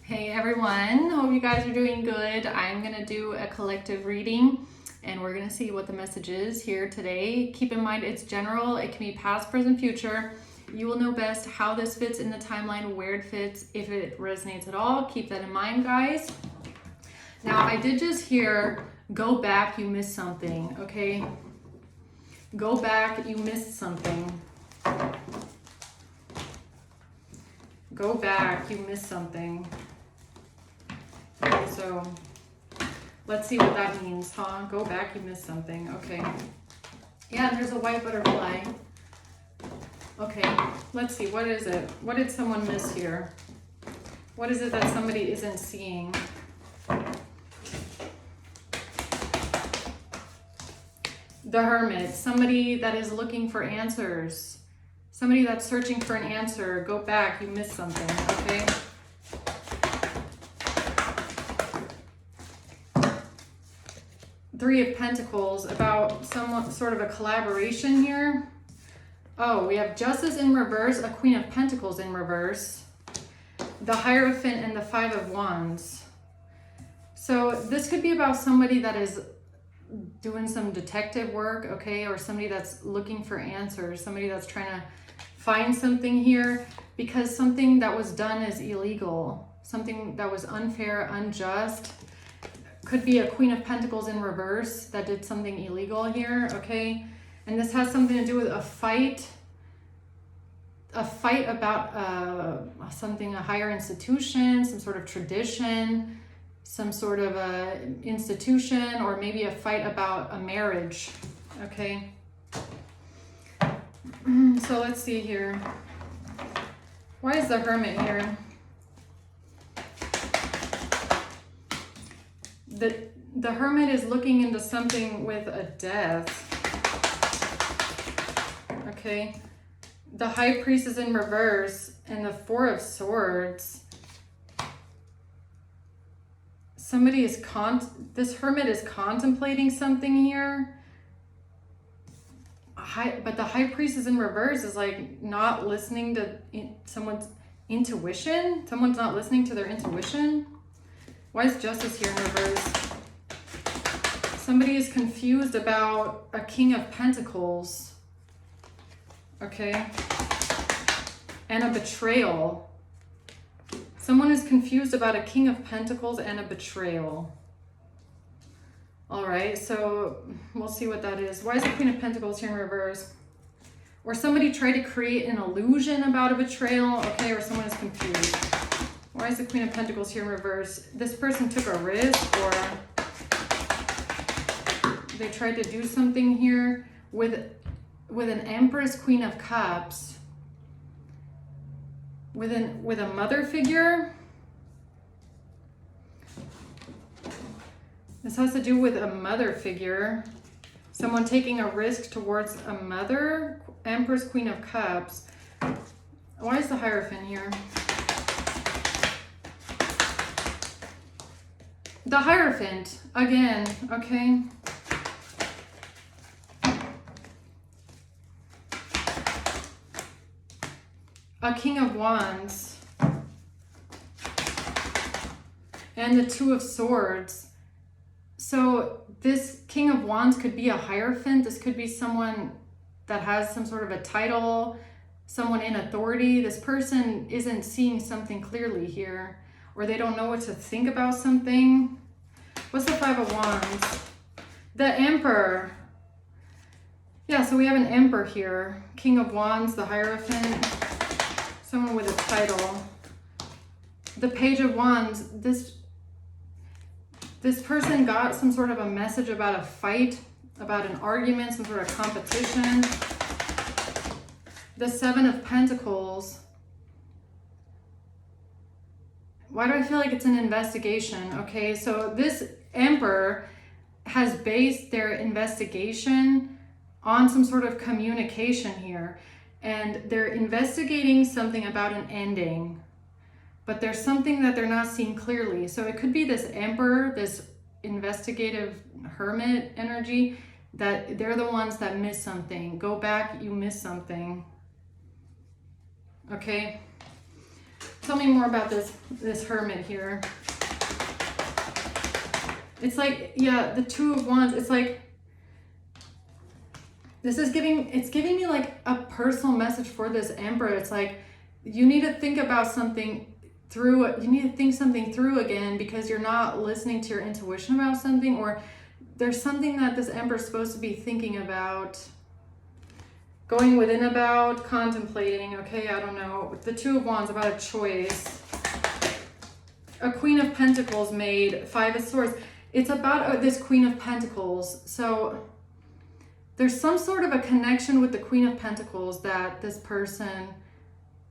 Hey everyone, hope you guys are doing good. I'm going to do a collective reading and we're going to see what the message is here today. Keep in mind it's general, it can be past, present, future. You will know best how this fits in the timeline, where it fits, if it resonates at all. Keep that in mind, guys. Now, I did just hear, go back, you missed something, okay? Go back, you missed something. Go back, you missed something. Okay, so let's see what that means, huh? Go back, you missed something. Okay. Yeah, there's a white butterfly. Okay, let's see. What is it? What did someone miss here? What is it that somebody isn't seeing? The Hermit. Somebody that is looking for answers. Somebody that's searching for an answer. Go back, you missed something. Okay. Three of Pentacles, about some sort of a collaboration here. Oh, we have Justice in reverse, a Queen of Pentacles in reverse, the Hierophant, and the Five of Wands. So this could be about somebody that is doing some detective work, okay, or somebody that's looking for answers, somebody that's trying to find something here because something that was done is illegal, something that was unfair, unjust. Could be a Queen of Pentacles in reverse that did something illegal here, okay? And this has something to do with a fight about something, a higher institution, some sort of tradition, some sort of a institution, or maybe a fight about a marriage, okay? So let's see here. Why is the Hermit here? The Hermit is looking into something with a death. Okay. The High Priest is in reverse and the Four of Swords. Somebody is this Hermit is contemplating something here. But the High Priest is in reverse, is like not listening to someone's intuition. Someone's not listening to their intuition. Why is Justice here in reverse? Somebody is confused about a King of Pentacles. Okay. And a betrayal. Someone is confused about a King of Pentacles and a betrayal. All right, so we'll see what that is. Why is the Queen of Pentacles here in reverse? Or somebody tried to create an illusion about a betrayal, okay, or someone is confused. Why is the Queen of Pentacles here in reverse? This person took a risk, or they tried to do something here with an Empress, Queen of Cups, with a mother figure. This has to do with a mother figure. Someone taking a risk towards a mother. Empress, Queen of Cups. Why is the Hierophant here? The Hierophant, again, okay. A King of Wands. And the Two of Swords. So this King of Wands could be a Hierophant. This could be someone that has some sort of a title, someone in authority. This person isn't seeing something clearly here, or they don't know what to think about something. What's the Five of Wands? The Emperor. Yeah, so we have an Emperor here. King of Wands, the Hierophant, someone with a title. The Page of Wands, this person got some sort of a message about a fight, about an argument, some sort of competition. The Seven of Pentacles. Why do I feel like it's an investigation? Okay, so this Emperor has based their investigation on some sort of communication here. And they're investigating something about an ending. But there's something that they're not seeing clearly. So it could be this Emperor, this investigative Hermit energy, that they're the ones that miss something. Go back, you miss something. Okay. Tell me more about this Hermit here. It's like, yeah, the Two of Wands. It's like, it's giving me like a personal message for this Emperor. It's like, you need to think about something through, you need to think something through again, because you're not listening to your intuition about something, or there's something that this Emperor is supposed to be thinking about, going within about, contemplating. Okay, I don't know. The Two of Wands, about a choice. A Queen of Pentacles made, Five of Swords. It's about this Queen of Pentacles. So there's some sort of a connection with the Queen of Pentacles that this person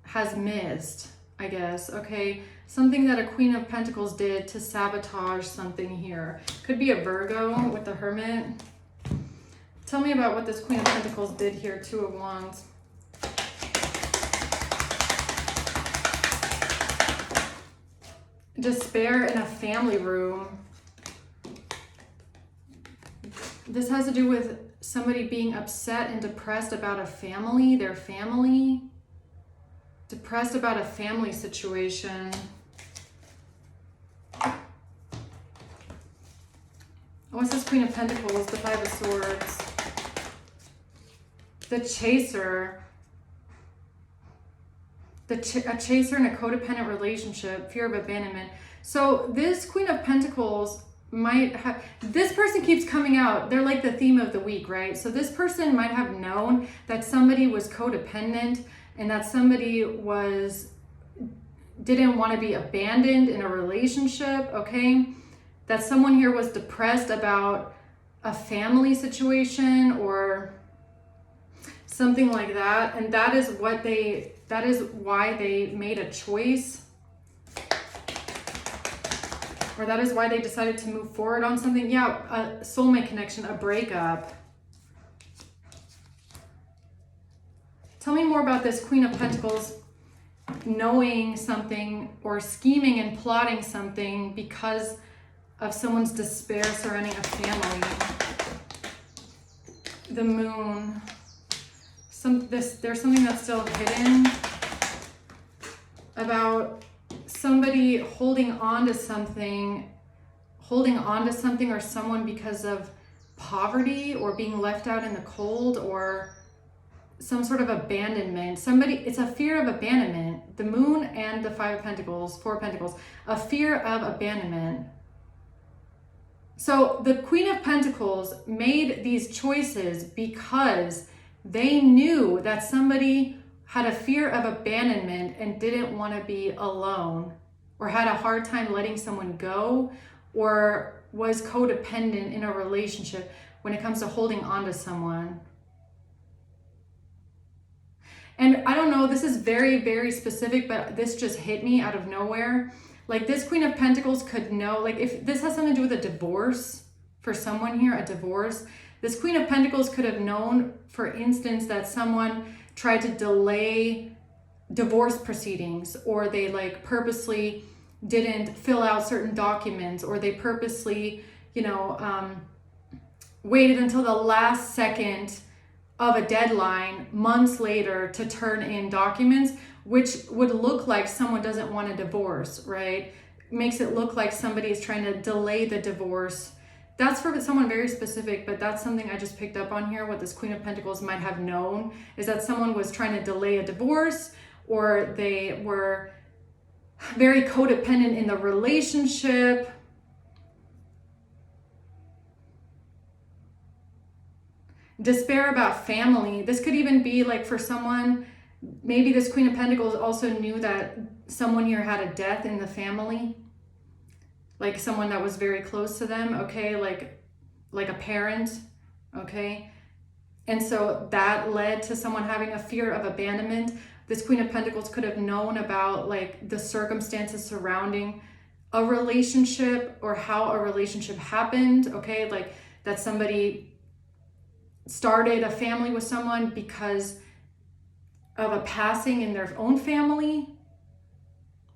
has missed, I guess. Okay, something that a Queen of Pentacles did to sabotage something here. Could be a Virgo with the Hermit. Tell me about what this Queen of Pentacles did here. Two of Wands. Despair in a family room. This has to do with somebody being upset and depressed about a family, their family. Depressed about a family situation. What's this Queen of Pentacles? The Five of Swords. The Chaser. A chaser in a codependent relationship. Fear of abandonment. So this Queen of Pentacles might have, this person keeps coming out. They're like the theme of the week, right? So this person might have known that somebody was codependent, and that somebody didn't want to be abandoned in a relationship, okay? That someone here was depressed about a family situation or something like that. And that is why they made a choice. Or that is why they decided to move forward on something. Yeah, a soulmate connection, a breakup. Tell me more about this Queen of Pentacles knowing something or scheming and plotting something because of someone's despair surrounding a family. The Moon. There's something that's still hidden about somebody holding on to something or someone because of poverty or being left out in the cold or some sort of abandonment. It's a fear of abandonment. The Moon and the Five of Pentacles, Four of Pentacles, a fear of abandonment. So the Queen of Pentacles made these choices because they knew that somebody had a fear of abandonment and didn't want to be alone, or had a hard time letting someone go, or was codependent in a relationship when it comes to holding on to someone. And I don't know, this is very, very specific, but this just hit me out of nowhere. Like this Queen of Pentacles could know, like if this has something to do with a divorce for someone here, a divorce, this Queen of Pentacles could have known, for instance, that someone tried to delay divorce proceedings, or they like purposely didn't fill out certain documents, or they purposely, waited until the last second of a deadline months later to turn in documents, which would look like someone doesn't want a divorce, right? Makes it look like somebody is trying to delay the divorce. That's for someone very specific, but that's something I just picked up on here. What this Queen of Pentacles might have known is that someone was trying to delay a divorce, or they were very codependent in the relationship. Despair about family. This could even be like for someone, maybe this Queen of Pentacles also knew that someone here had a death in the family. Like someone that was very close to them, okay? Like a parent, okay? And so that led to someone having a fear of abandonment. This Queen of Pentacles could have known about like the circumstances surrounding a relationship, or how a relationship happened, okay? Like that somebody started a family with someone because of a passing in their own family,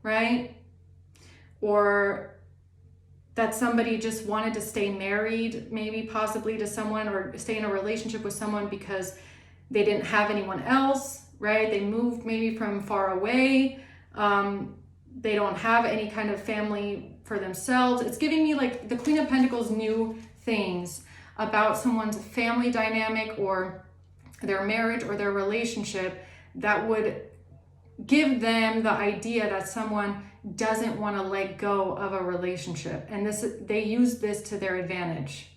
right? Or that somebody just wanted to stay married, maybe possibly to someone, or stay in a relationship with someone because they didn't have anyone else, right? They moved maybe from far away. they don't have any kind of family for themselves. It's giving me like the Queen of Pentacles knew things about someone's family dynamic or their marriage or their relationship that would give them the idea that someone doesn't want to let go of a relationship. And they use this to their advantage.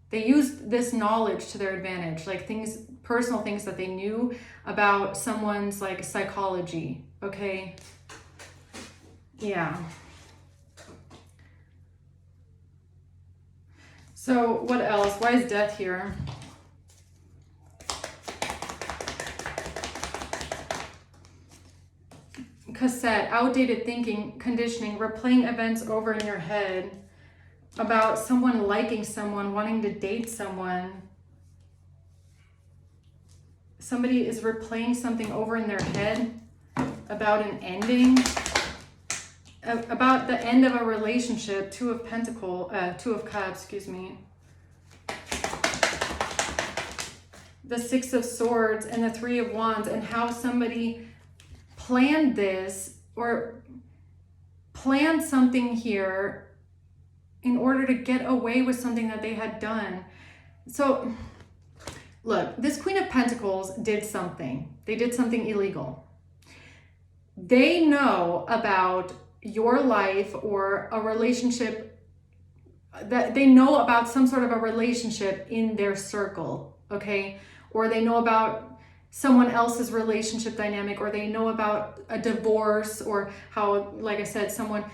They use this knowledge to their advantage, like things, personal things that they knew about someone's like psychology, okay? Yeah. So what else? Why is death here? Cassette, outdated thinking, conditioning, replaying events over in your head about someone liking someone, wanting to date someone. Somebody is replaying something over in their head about an ending, about the end of a relationship. Two of Cups, excuse me. The Six of Swords and the Three of Wands, and how somebody planned this or planned something here in order to get away with something that they had done. So look, this Queen of Pentacles did something. They did something illegal. They know about your life or a relationship, that they know about some sort of a relationship in their circle, okay? Or they know about someone else's relationship dynamic, or they know about a divorce, or how, like I said, someone,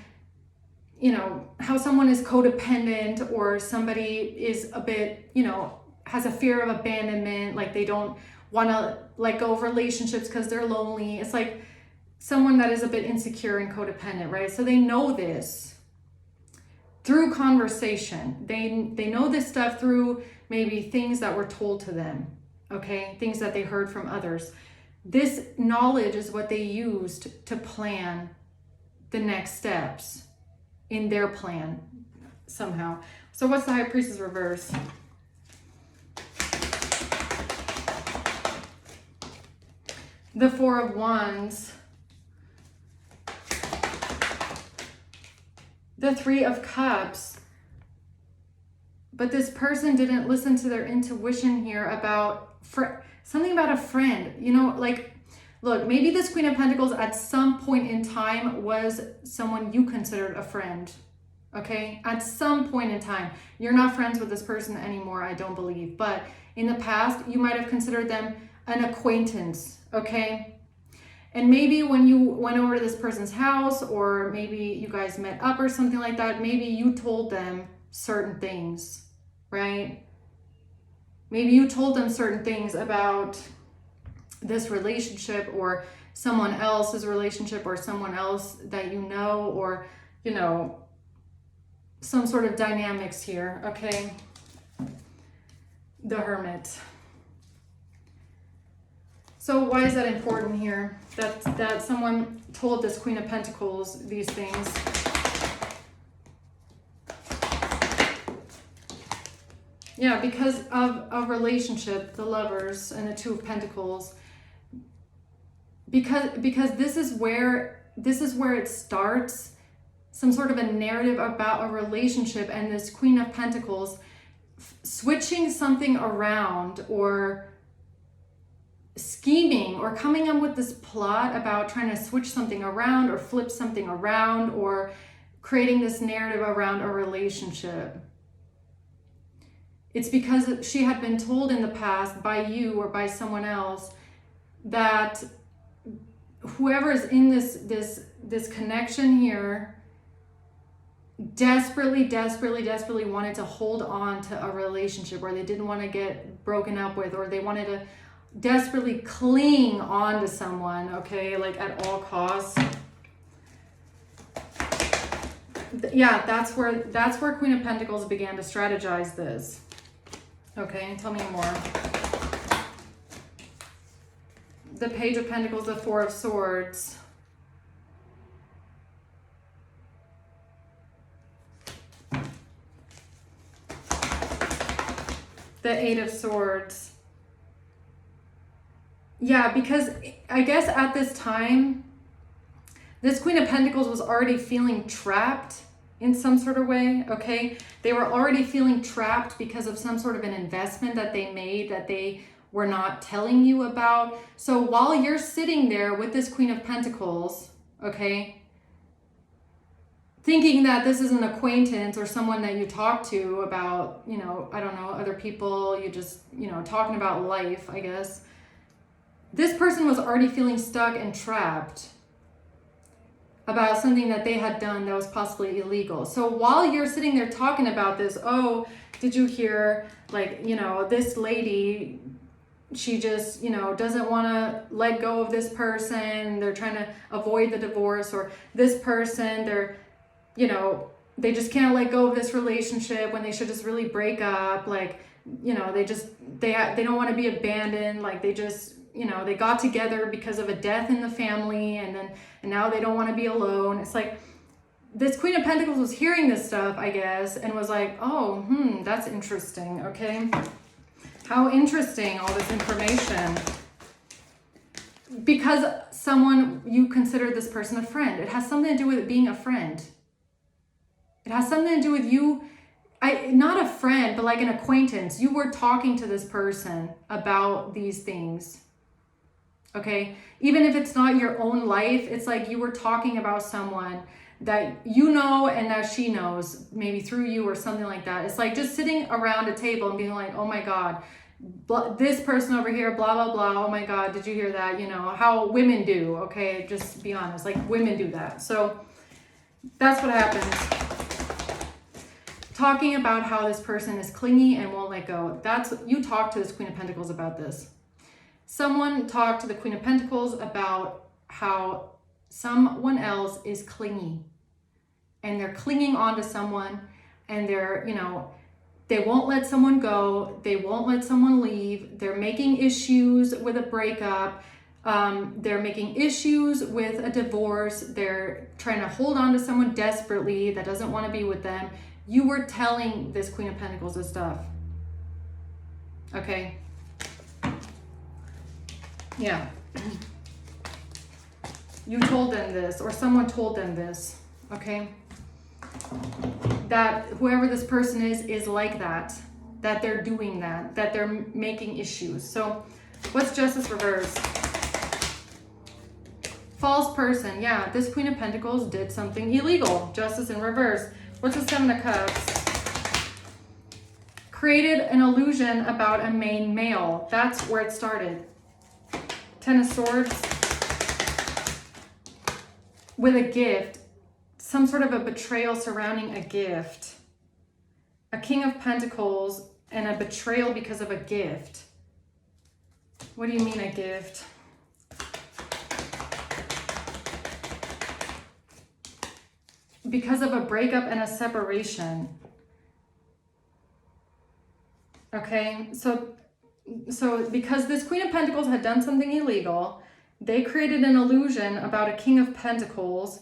you know, how someone is codependent, or somebody is a bit, you know, has a fear of abandonment, like they don't want to let go of relationships because they're lonely. It's like someone that is a bit insecure and codependent, right? So they know this through conversation. They know this stuff through maybe things that were told to them, okay? Things that they heard from others. This knowledge is what they used to plan the next steps in their plan somehow. So what's the High Priestess reverse? The Four of Wands. The Three of Cups. But this person didn't listen to their intuition here about something about a friend. You know, like, look, maybe this Queen of Pentacles at some point in time was someone you considered a friend, okay? At some point in time. You're not friends with this person anymore, I don't believe. But in the past, you might have considered them an acquaintance, okay? And maybe when you went over to this person's house, or maybe you guys met up or something like that, maybe you told them certain things, right? Maybe you told them certain things about this relationship or someone else's relationship or someone else that you know, or, you know, some sort of dynamics here, okay? The Hermit. So why is that important here? That someone told this Queen of Pentacles these things. Yeah, because of a relationship, the Lovers and the Two of Pentacles. Because this is where it starts, some sort of a narrative about a relationship, and this Queen of Pentacles switching something around, or scheming, or coming up with this plot about trying to switch something around or flip something around, or creating this narrative around a relationship. It's because she had been told in the past by you or by someone else that whoever is in this connection here desperately wanted to hold on to a relationship, or they didn't want to get broken up with, or they wanted to desperately cling on to someone, okay, like at all costs. Yeah, that's where Queen of Pentacles began to strategize this. Okay, tell me more. The Page of Pentacles, the Four of Swords. The Eight of Swords. Yeah, because I guess at this time, This Queen of Pentacles was already feeling trapped in some sort of way, okay? They were already feeling trapped because of some sort of an investment that they made that they were not telling you about. So while you're sitting there with this Queen of Pentacles, okay, thinking that this is an acquaintance or someone that you talk to about, you know, I don't know, other people, you just, you know, talking about life, I guess. This person was already feeling stuck and trapped about something that they had done that was possibly illegal. So while you're sitting there talking about this, oh, did you hear, like, you know, this lady, she just, you know, doesn't want to let go of this person. They're trying to avoid the divorce, or this person, they're, you know, they just can't let go of this relationship when they should just really break up. Like, you know, they don't want to be abandoned. Like, they just, you know, they got together because of a death in the family, and now they don't want to be alone. It's like this Queen of Pentacles was hearing this stuff, I guess, and was like, oh, that's interesting. Okay. How interesting, all this information. Because you consider this person a friend. It has something to do with it being a friend. It has something to do with you, not a friend, but like an acquaintance. You were talking to this person about these things. Okay? Even if it's not your own life, it's like you were talking about someone that you know and that she knows, maybe through you or something like that. It's like just sitting around a table and being like, oh my God, this person over here, blah, blah, blah. Oh my God, did you hear that? You know, how women do, okay? Just be honest, like women do that. So that's what happens. Talking about how this person is clingy and won't let go. You talk to this Queen of Pentacles about this. Someone talked to the Queen of Pentacles about how someone else is clingy and they're clinging onto someone, and they're, you know, they won't let someone go. They won't let someone leave. They're making issues with a breakup. They're making issues with a divorce. They're trying to hold on to someone desperately that doesn't want to be with them. You were telling this Queen of Pentacles this stuff. Okay. Yeah. You told them this, or someone told them this. Okay. That whoever this person is like that they're doing that they're making issues. So what's Justice reverse? False person. Yeah, this Queen of Pentacles did something illegal. Justice in reverse. What's the Seven of Cups? Created an illusion about a main male. That's where it started. Ten of Swords. With a gift. Some sort of a betrayal surrounding a gift. A King of Pentacles and a betrayal because of a gift. What do you mean a gift? Because of a breakup and a separation. Okay, so because this Queen of Pentacles had done something illegal, they created an illusion about a King of Pentacles,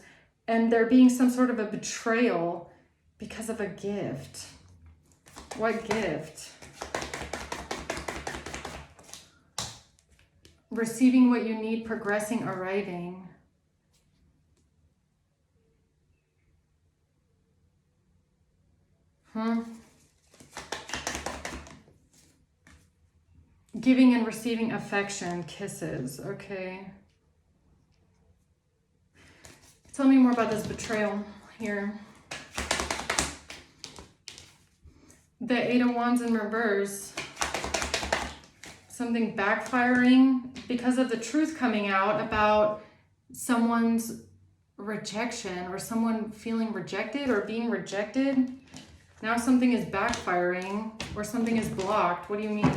and there being some sort of a betrayal because of a gift. What gift? Receiving what you need, progressing, arriving. Giving and receiving affection, kisses. Okay. Tell me more about this betrayal here. The Eight of Wands in reverse. Something backfiring because of the truth coming out about someone's rejection, or someone feeling rejected or being rejected. Now something is backfiring, or something is blocked. What do you mean?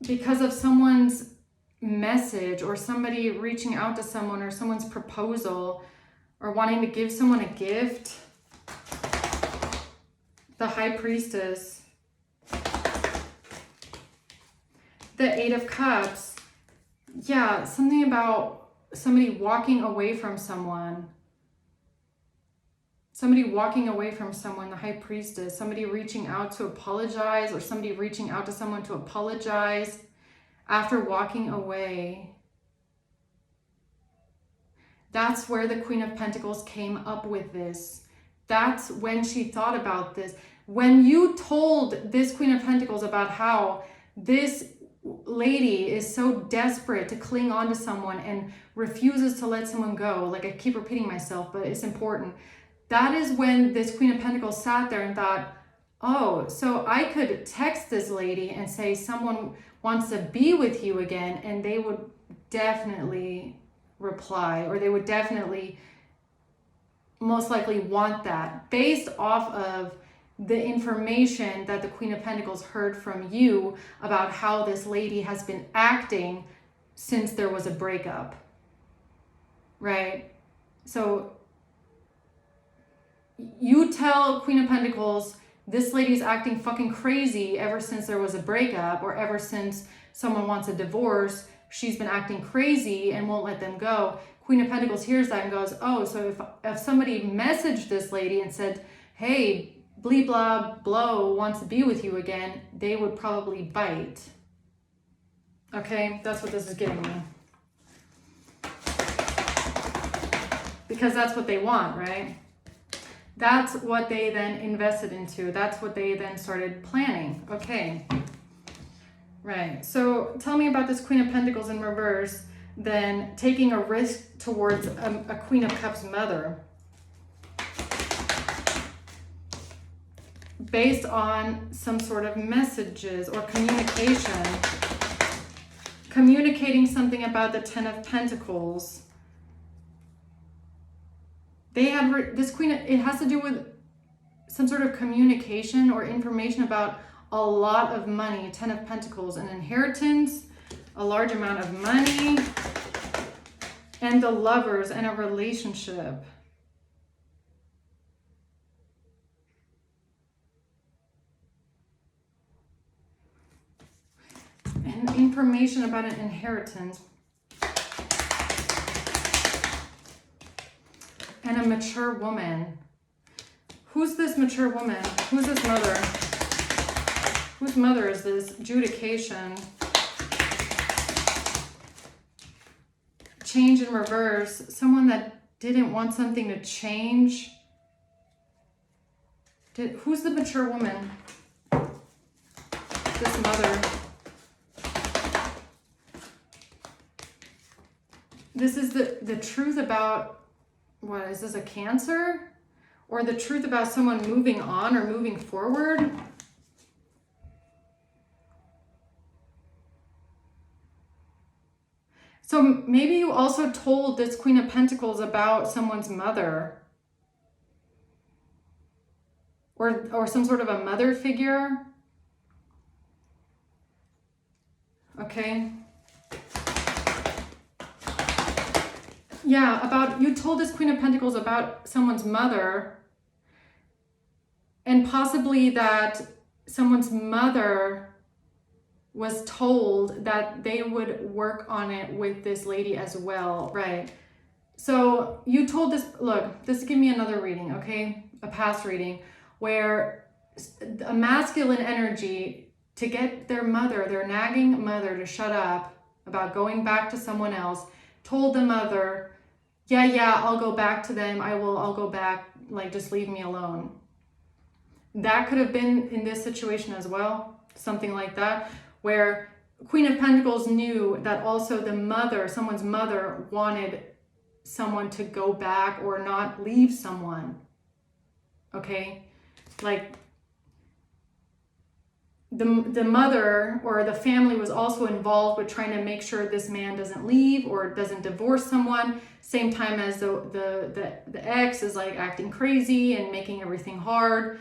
Because of someone's message, or somebody reaching out to someone, or someone's proposal, or wanting to give someone a gift. The High Priestess. The Eight of Cups. Yeah, something about somebody walking away from someone. Somebody walking away from someone, the High Priestess. Somebody reaching out to apologize, or somebody reaching out to someone to apologize after walking away. That's where the Queen of Pentacles came up with this. That's when she thought about this. When you told this Queen of Pentacles about how this lady is so desperate to cling on to someone and refuses to let someone go, like I keep repeating myself, but it's important. That is when this Queen of Pentacles sat there and thought, oh, so I could text this lady and say someone wants to be with you again, and they would definitely reply, or they would definitely most likely want that, based off of the information that the Queen of Pentacles heard from you about how this lady has been acting since there was a breakup, right? So you tell Queen of Pentacles, this lady's acting fucking crazy ever since there was a breakup, or ever since someone wants a divorce. She's been acting crazy and won't let them go. Queen of Pentacles hears that and goes, oh, so if somebody messaged this lady and said, hey, blee blah blow wants to be with you again, they would probably bite. Okay, that's what this is giving me. Because that's what they want, right? That's what they then invested into. That's what they then started planning. Okay. Right. So tell me about this Queen of Pentacles in reverse, then taking a risk towards a Queen of Cups mother. Based on some sort of messages or communication. Communicating something about the Ten of Pentacles. They had this queen, it has to do with some sort of communication or information about a lot of money. 10 of Pentacles, an inheritance, a large amount of money, and the Lovers and a relationship. And information about an inheritance. And a mature woman. Who's this mature woman? Who's this mother? Whose mother is this? Judication. Change in reverse. Someone that didn't want something to change. Who's the mature woman? This mother. This is the truth about, what is this, a Cancer? Or the truth about someone moving on or moving forward? So maybe you also told this Queen of Pentacles about someone's mother. Or some sort of a mother figure. Okay. Yeah, you told this Queen of Pentacles about someone's mother, and possibly that someone's mother was told that they would work on it with this lady as well, right? So you told this, look, this give me another reading, okay? A past reading where a masculine energy to get their mother, their nagging mother, to shut up about going back to someone else, told the mother, yeah, I'll go back to them. I'll go back. Like, just leave me alone. That could have been in this situation as well. Something like that, where Queen of Pentacles knew that also the mother, someone's mother, wanted someone to go back or not leave someone. Okay? Like, the mother or the family was also involved with trying to make sure this man doesn't leave or doesn't divorce someone, same time as the ex is like acting crazy and making everything hard.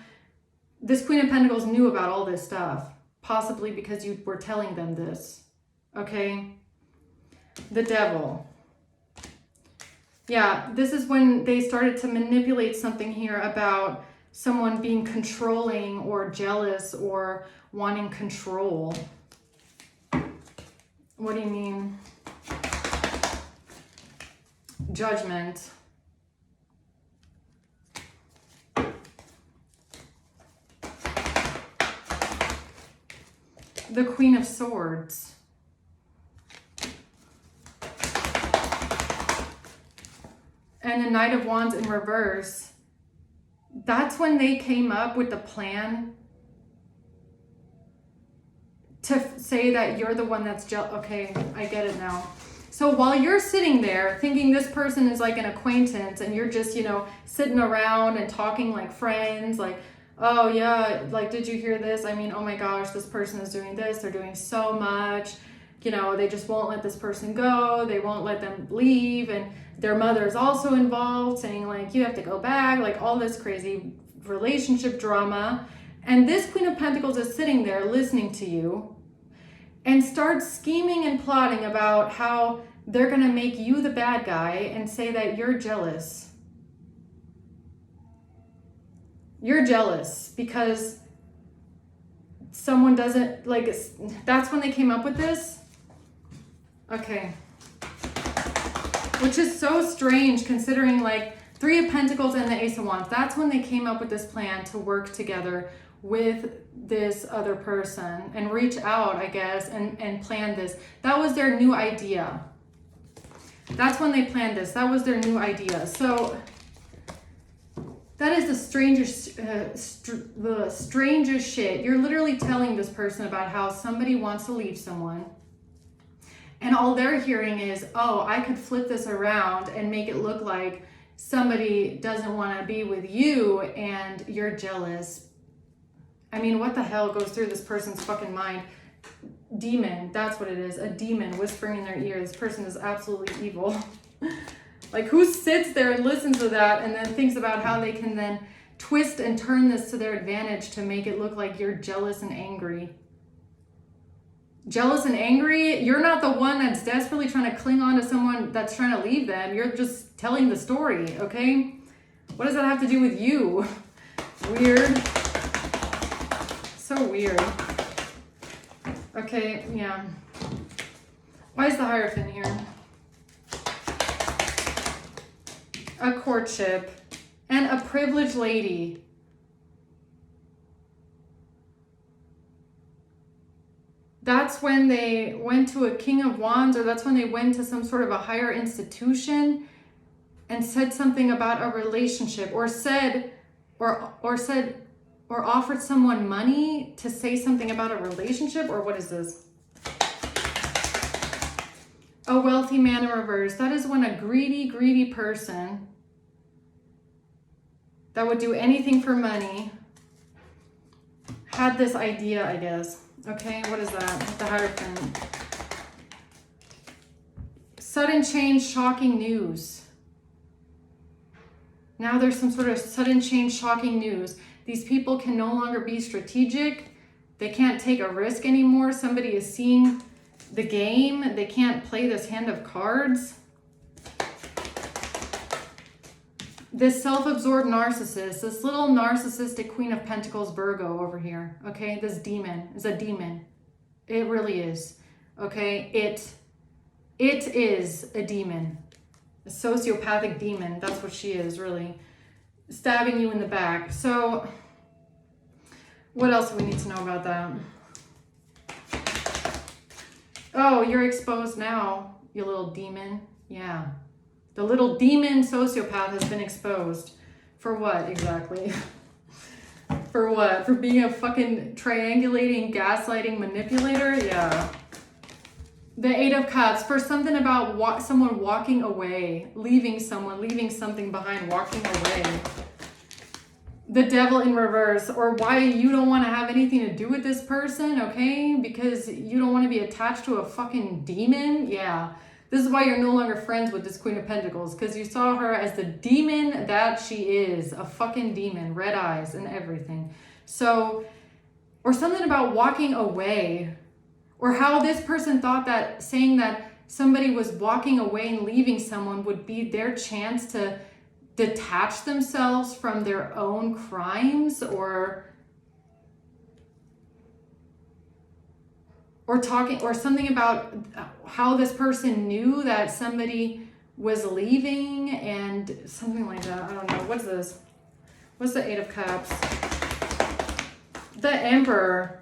This Queen of Pentacles knew about all this stuff, possibly because you were telling them this. Okay? The Devil. Yeah, this is when they started to manipulate something here about someone being controlling or jealous or wanting control. What do you mean? Judgment. The Queen of Swords. and the Knight of Wands in reverse, that's when they came up with the plan to say that you're the one that's jealous. Okay, I get it now. So while you're sitting there thinking this person is like an acquaintance and you're just, you know, sitting around and talking like friends, like, oh yeah, like, did you hear this? I mean, oh my gosh, this person is doing this. They're doing so much. You know, they just won't let this person go. They won't let them leave. And their mother is also involved, saying like, you have to go back, like all this crazy relationship drama. And this Queen of Pentacles is sitting there listening to you and starts scheming and plotting about how they're gonna make you the bad guy and say that you're jealous. You're jealous because someone doesn't, like, that's when they came up with this? Okay. Which is so strange considering like Three of Pentacles and the Ace of Wands. That's when they came up with this plan to work together with this other person and reach out, I guess, and plan this. That was their new idea. That's when they planned this. That was their new idea. So that is the strangest, the strangest shit. You're literally telling this person about how somebody wants to leave someone. And all they're hearing is, oh, I could flip this around and make it look like somebody doesn't want to be with you and you're jealous. I mean, what the hell goes through this person's fucking mind? Demon, that's what it is. A demon whispering in their ear. This person is absolutely evil. Like, who sits there and listens to that and then thinks about how they can then twist and turn this to their advantage to make it look like you're jealous and angry? Jealous and angry? You're not the one that's desperately trying to cling on to someone that's trying to leave them. You're just telling the story, okay? What does that have to do with you? Weird. So weird. Okay, yeah. Why is the Hierophant here? A courtship and a privileged lady. That's when they went to a King of Wands, or that's when they went to some sort of a higher institution and said something about a relationship, or said, or offered someone money to say something about a relationship, or what is this? A wealthy man in reverse. That is when a greedy person that would do anything for money had this idea, I guess. Okay, what is that? The Hierophant. Sudden change, shocking news. Now there's some sort of sudden change, shocking news. These people can no longer be strategic. They can't take a risk anymore. Somebody is seeing the game. They can't play this hand of cards. This self-absorbed narcissist, this little narcissistic Queen of Pentacles Virgo over here, okay? This demon is a demon. It really is, okay? It is a demon. A sociopathic demon. That's what she is, really. Stabbing you in the back. So, what else do we need to know about that? Oh, you're exposed now, you little demon. Yeah. The little demon sociopath has been exposed. For what exactly? For what? For being a fucking triangulating, gaslighting manipulator? Yeah. The Eight of Cups. For something about someone walking away. Leaving someone, leaving something behind, walking away. The Devil in reverse. Or why you don't want to have anything to do with this person, okay? Because you don't want to be attached to a fucking demon? Yeah. This is why you're no longer friends with this Queen of Pentacles, because you saw her as the demon that she is. A fucking demon. Red eyes and everything. So, or something about walking away. Or how this person thought that saying that somebody was walking away and leaving someone would be their chance to detach themselves from their own crimes, or talking, or something about how this person knew that somebody was leaving and something like that. I don't know. What's this? What's the Eight of Cups? The Emperor.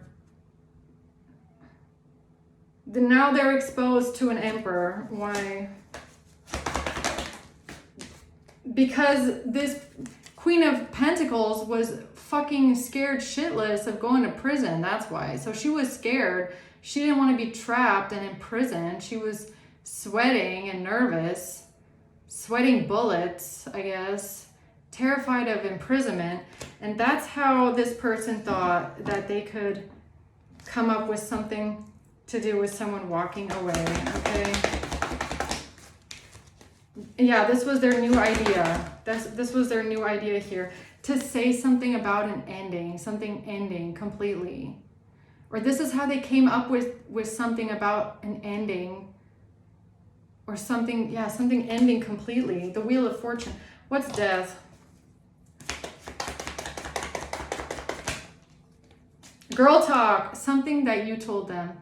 Now they're exposed to an Emperor. Why? because this Queen of Pentacles was fucking scared shitless of going to prison. That's why. So she was scared. She didn't want to be trapped and in prison. She was sweating and nervous, sweating bullets, I guess, terrified of imprisonment. And that's how this person thought that they could come up with something to do with someone walking away, okay? Yeah, this was their new idea. This was their new idea here. To say something about an ending, something ending completely. Or this is how they came up with something about an ending. Or something, yeah, something ending completely. The Wheel of Fortune. What's death? Girl talk. Something that you told them.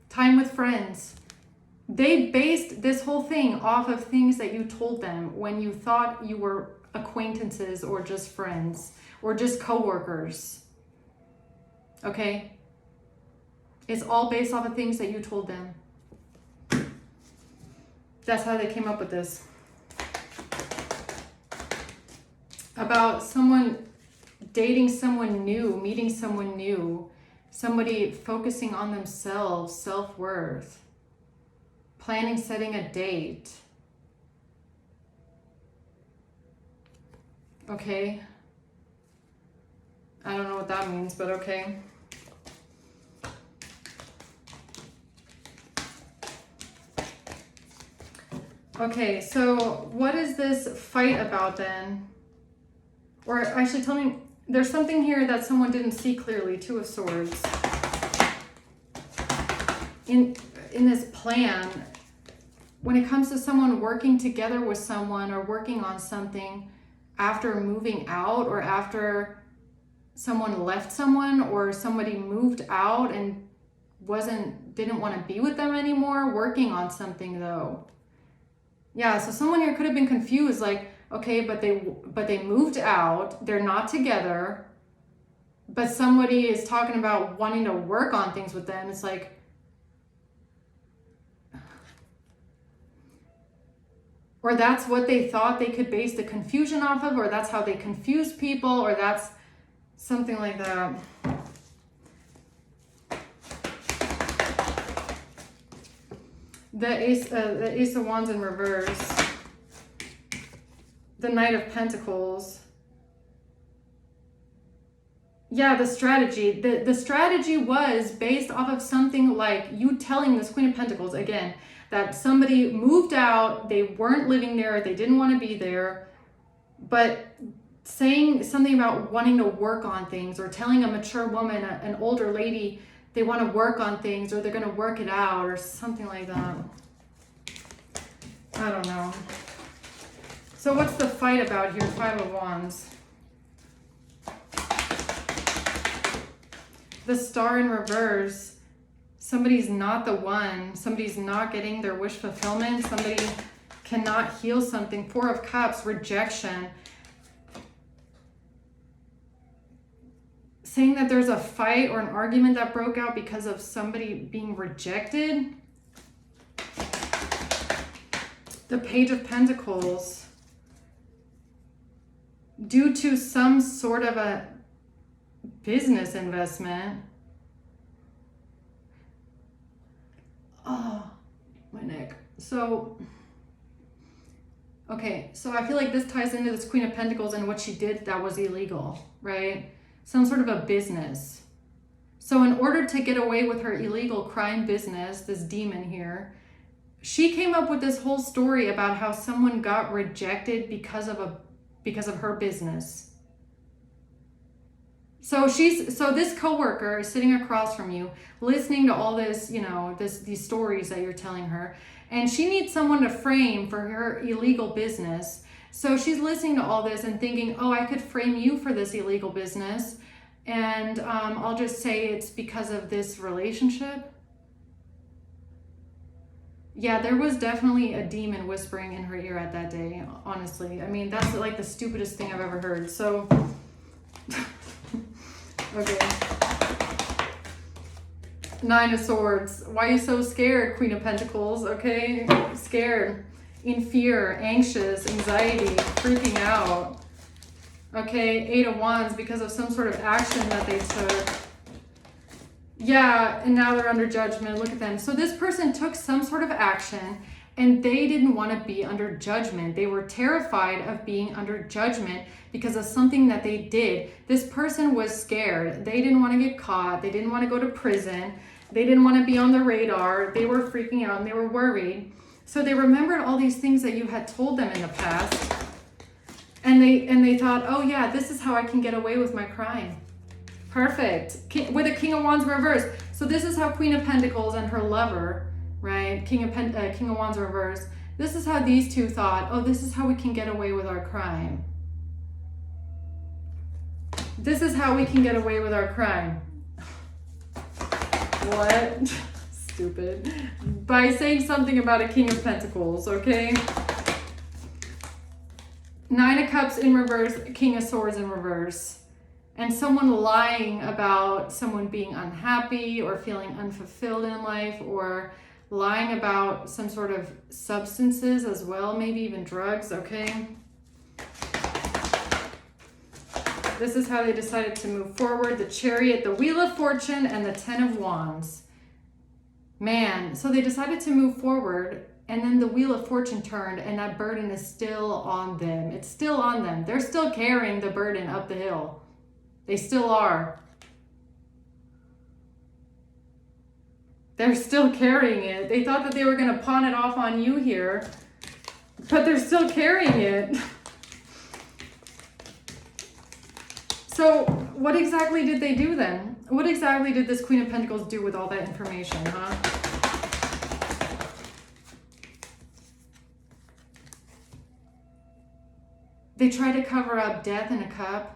Time with friends. They based this whole thing off of things that you told them when you thought you were acquaintances or just friends or just co-workers. Okay? It's all based off of things that you told them. That's how they came up with this. About someone dating someone new, meeting someone new, somebody focusing on themselves, self-worth, planning, setting a date. Okay. I don't know what that means, but okay. Okay, so what is this fight about then? Or actually tell me, there's something here that someone didn't see clearly. Two of Swords. In this plan, when it comes to someone working together with someone or working on something after moving out or after someone left someone or somebody moved out and didn't want to be with them anymore, working on something though. Yeah, so someone here could have been confused, like, okay, but they moved out, they're not together, but somebody is talking about wanting to work on things with them. It's like, or that's what they thought they could base the confusion off of, or that's how they confuse people, or that's something like that. The Ace of Wands in reverse. The Knight of Pentacles. Yeah, the strategy. The strategy was based off of something like you telling this Queen of Pentacles, again, that somebody moved out, they weren't living there, they didn't want to be there, but saying something about wanting to work on things, or telling a mature woman, an older lady, they want to work on things, or they're going to work it out, or something like that. I don't know. So what's the fight about here? Five of Wands. The Star in reverse. Somebody's not the one. Somebody's not getting their wish fulfillment. Somebody cannot heal something. Four of Cups, rejection. Saying that there's a fight or an argument that broke out because of somebody being rejected. The Page of Pentacles. Due to some sort of a business investment. Oh, my neck. So, okay, so I feel like this ties into this Queen of Pentacles and what she did that was illegal, right? Some sort of a business. So in order to get away with her illegal crime business, this demon here, she came up with this whole story about how someone got rejected because of her business. So this coworker is sitting across from you, listening to all this, you know, these stories that you're telling her, and she needs someone to frame for her illegal business. So she's listening to all this and thinking, oh, I could frame you for this illegal business, and I'll just say it's because of this relationship. Yeah, there was definitely a demon whispering in her ear at that day, honestly. I mean, that's like the stupidest thing I've ever heard. So, okay. Nine of Swords. Why are you so scared, Queen of Pentacles? Okay, scared. in fear, anxious, anxiety, freaking out. Okay, 8 of Wands because of some sort of action that they took. Yeah, and now they're under judgment. Look at them. So this person took some sort of action and they didn't want to be under judgment. They were terrified of being under judgment because of something that they did. This person was scared. They didn't want to get caught. They didn't want to go to prison. They didn't want to be on the radar. They were freaking out and they were worried. So they remembered all these things that you had told them in the past. And they thought, oh yeah, this is how I can get away with my crime. Perfect. With a King of Wands reverse. So this is how Queen of Pentacles and her lover, right? King of Wands reverse. This is how these two thought, oh, this is how we can get away with our crime. This is how we can get away with our crime. What? Stupid. By saying something about a King of Pentacles, okay? 9 of Cups in reverse, King of Swords in reverse. And someone lying about someone being unhappy or feeling unfulfilled in life, or lying about some sort of substances as well, maybe even drugs, okay? This is how they decided to move forward. The Chariot, the Wheel of Fortune, and the 10 of Wands. Man, so they decided to move forward, and then the Wheel of Fortune turned, and that burden is still on them. It's still on them. They're still carrying the burden up the hill. They still are. They're still carrying it. They thought that they were going to pawn it off on you here, but they're still carrying it. So what exactly did they do then? What exactly did this Queen of Pentacles do with all that information, huh? They try to cover up death in a cup.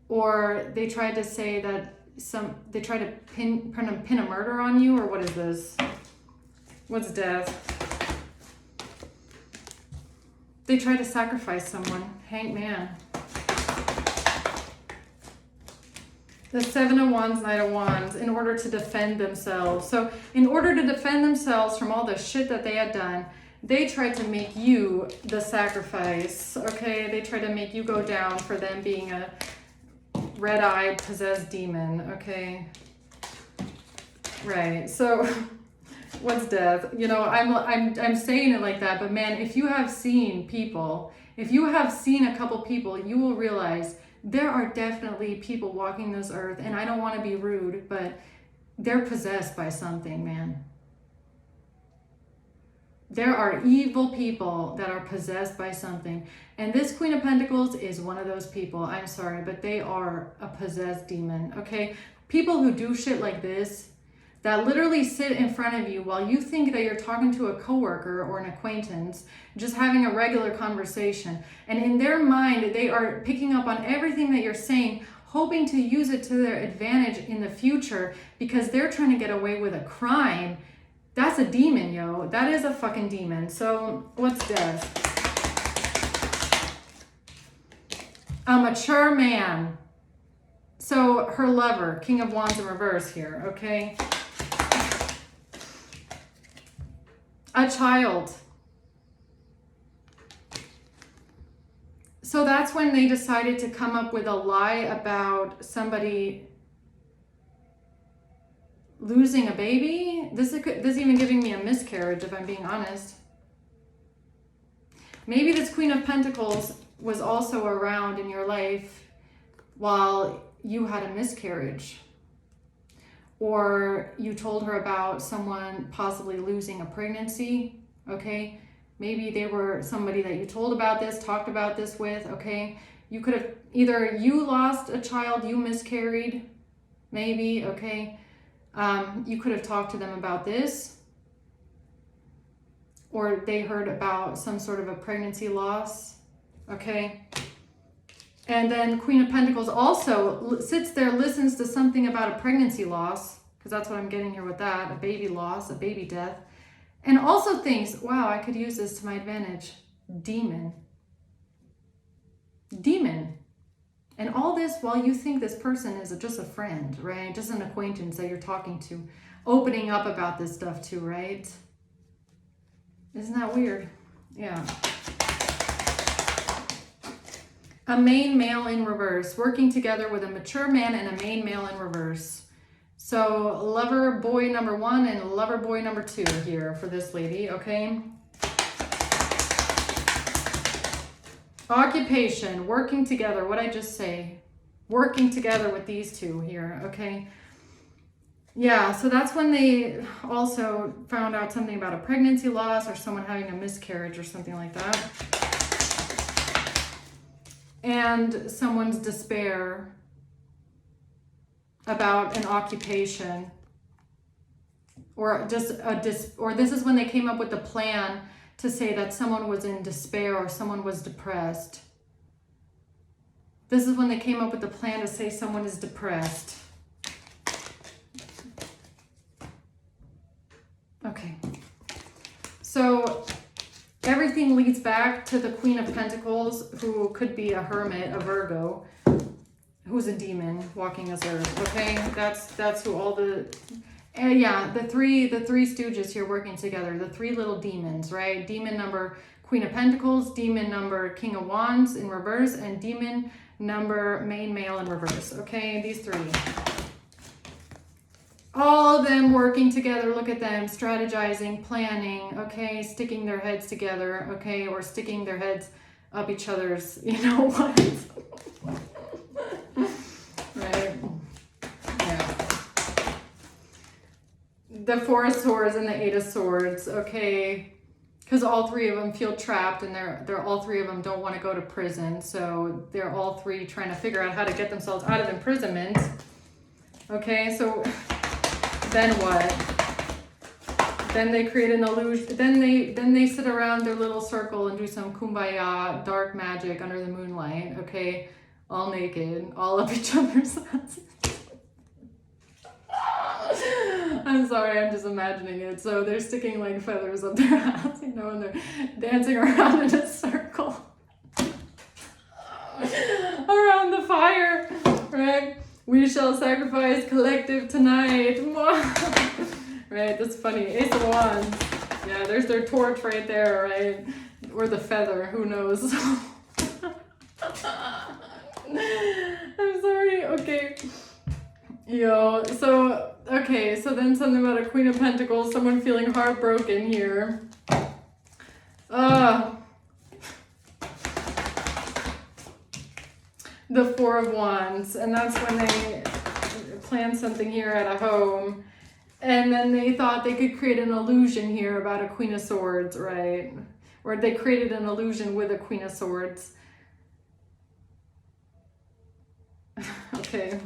Or they tried to say that they tried to pin a murder on you, or what is this? What's death? They tried to sacrifice someone. Hanged Man. The 7 of Wands, Knight of Wands, in order to defend themselves. So in order to defend themselves from all the shit that they had done, they tried to make you the sacrifice, okay? They tried to make you go down for them being a red-eyed possessed demon, okay? Right. So what's death? You know, I'm saying it like that, but man, if you have seen people, if you have seen a couple people, you will realize there are definitely people walking this earth, and I don't want to be rude, but they're possessed by something, man. There are evil people that are possessed by something. And this Queen of Pentacles is one of those people. I'm sorry, but they are a possessed demon, okay? People who do shit like this, that literally sit in front of you while you think that you're talking to a coworker or an acquaintance, just having a regular conversation. And in their mind, they are picking up on everything that you're saying, hoping to use it to their advantage in the future because they're trying to get away with a crime. That's a demon, yo. That is a fucking demon. So what's death? A mature man. So her lover, King of Wands in reverse here, okay? A child. So that's when they decided to come up with a lie about somebody losing a baby. This is even giving me a miscarriage, if I'm being honest. Maybe this Queen of Pentacles was also around in your life while you had a miscarriage. Or you told her about someone possibly losing a pregnancy, okay? Maybe they were somebody that you told about this, talked about this with, okay? You could have, either you lost a child, you miscarried, maybe, okay? You could have talked to them about this, or they heard about some sort of a pregnancy loss, okay? And then Queen of Pentacles also sits there, listens to something about a pregnancy loss, because that's what I'm getting here with that, a baby loss, a baby death, and also thinks, wow, I could use this to my advantage. Demon. Demon. And all this while you think this person is just a friend, right? Just an acquaintance that you're talking to. opening up about this stuff too, right? Isn't that weird? Yeah. A main male in reverse, working together with a mature man and a main male in reverse. So lover boy number 1 and lover boy number 2 here for this lady, okay? Occupation, working together. What'd I just say? Working together with these two here, okay? Yeah, so that's when they also found out something about a pregnancy loss or someone having a miscarriage or something like that. And someone's despair about an occupation, or just or this is when they came up with the plan to say that someone was in despair or someone was depressed. This is when they came up with the plan to say someone is depressed. Okay. So everything leads back to the Queen of Pentacles, who could be a hermit, a Virgo, who's a demon walking this earth. Okay, that's who all the the three stooges here working together, the 3 little demons, right? Demon number Queen of Pentacles, demon number King of Wands in reverse, and demon number main male in reverse. Okay, these 3. All of them working together. Look at them strategizing, planning, okay, sticking their heads together, okay, or sticking their heads up each other's, you know what? Right? Yeah. The 4 of Swords and the 8 of Swords, okay, because all 3 of them feel trapped, and they're all 3 of them don't want to go to prison, so they're all 3 trying to figure out how to get themselves out of imprisonment. Okay, so then what? Then they create an illusion. Then they sit around their little circle and do some kumbaya, dark magic under the moonlight. Okay, all naked, all up each other's asses. I'm sorry, I'm just imagining it. So they're sticking like feathers up their ass, you know, and they're dancing around in a circle around the fire, right? We shall sacrifice collective tonight. Right, that's funny. Ace of Wands. Yeah, there's their torch right there, right? Or the feather, who knows? I'm sorry, okay. Yo, so, okay, so then something about a Queen of Pentacles, someone feeling heartbroken here. The 4 of Wands, and that's when they planned something here at a home, and then they thought they could create an illusion here about a Queen of Swords, right? Or they created an illusion with a Queen of Swords. Okay.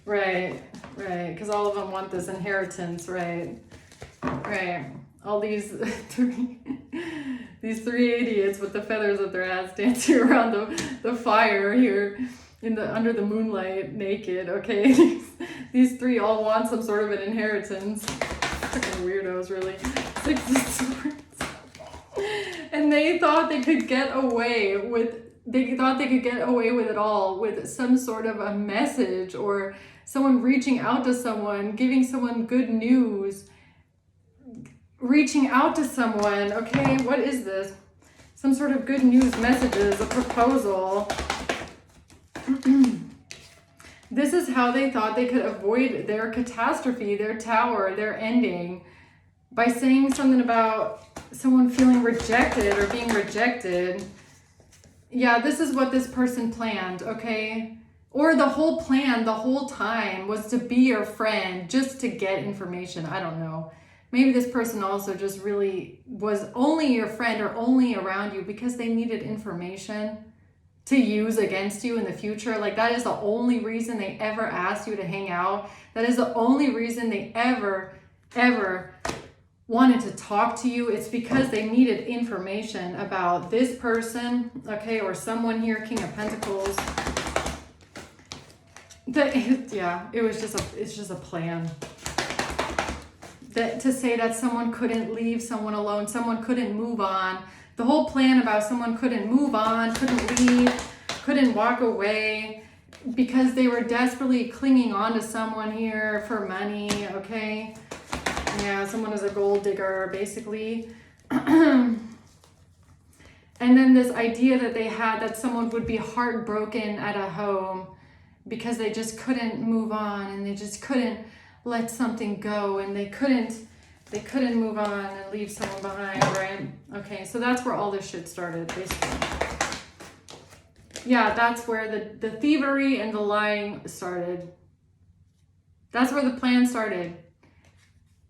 Right, because all of them want this inheritance, right? Right. All these 3 idiots with the feathers of their ass dancing around the fire here under the moonlight naked, okay? These 3 all want some sort of an inheritance. Freaking weirdos, really. 6 of Swords. And they thought they could get away with it all with some sort of a message, or someone reaching out to someone, giving someone good news. Reaching out to someone, okay, what is this? Some sort of good news messages, a proposal. This is how they thought they could avoid their catastrophe, their tower, their ending, by saying something about someone feeling rejected or being rejected. Yeah, this is what this person planned, okay? Or the whole plan the whole time was to be your friend, just to get information. I don't know. Maybe this person also just really was only your friend or only around you because they needed information to use against you in the future. Like, that is the only reason they ever asked you to hang out. That is the only reason they ever wanted to talk to you. It's because they needed information about this person, okay, or someone here, King of Pentacles. It's just a plan. That to say that someone couldn't leave someone alone, someone couldn't move on. The whole plan about someone couldn't move on, couldn't leave, couldn't walk away. because they were desperately clinging on to someone here for money, okay? Yeah, someone is a gold digger, basically. And then this idea that they had that someone would be heartbroken at a home because they just couldn't move on and they just couldn't let something go and they couldn't move on and leave someone behind, right? Okay, so that's where all this shit started, basically. Yeah, that's where the thievery and the lying started. That's where the plan started.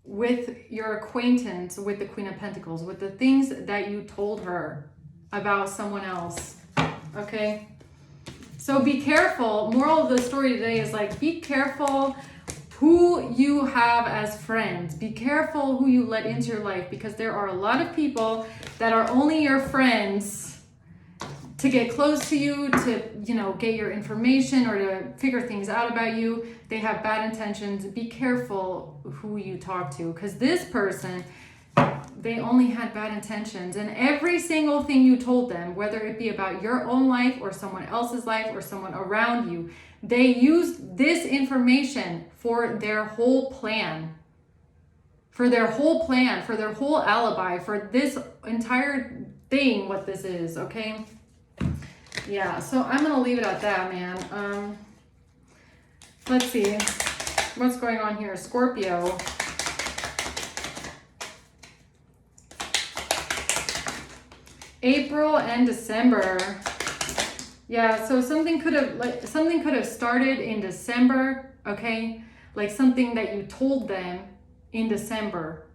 With your acquaintance with the Queen of Pentacles, with the things that you told her about someone else, okay? So be careful. Moral of the story today is like, be careful who you have as friends. Be careful who you let into your life, because there are a lot of people that are only your friends to get close to you, to, you know, get your information or to figure things out about you. They have bad intentions. Be careful who you talk to, because this person, they only had bad intentions, and every single thing you told them, whether it be about your own life or someone else's life or someone around you, they used this information for their whole plan, for their whole alibi, for this entire thing, what this is, okay? Yeah, so I'm gonna leave it at that, man. Let's see what's going on here. Scorpio. April and December. Yeah, so something could have started in December, okay? Like something that you told them in December.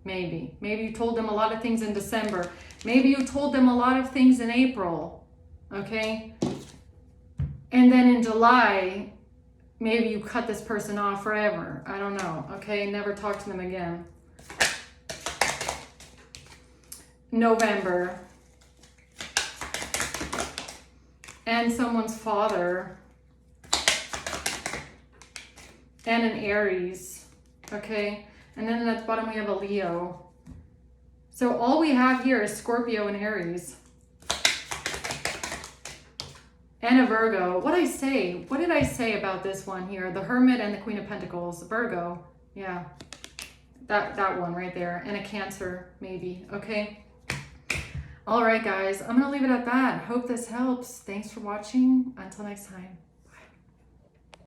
Maybe you told them a lot of things in December. Maybe you told them a lot of things in April, okay? And then in July, maybe you cut this person off forever. I don't know, okay? Never talk to them again. November. And someone's father. And an Aries, okay? And then at the bottom we have a Leo. So all we have here is Scorpio and Aries. And a Virgo. What did I say about this one here? The Hermit and the Queen of Pentacles. Virgo. Yeah. That one right there. And a Cancer, maybe. Okay. All right, guys. I'm going to leave it at that. Hope this helps. Thanks for watching. Until next time.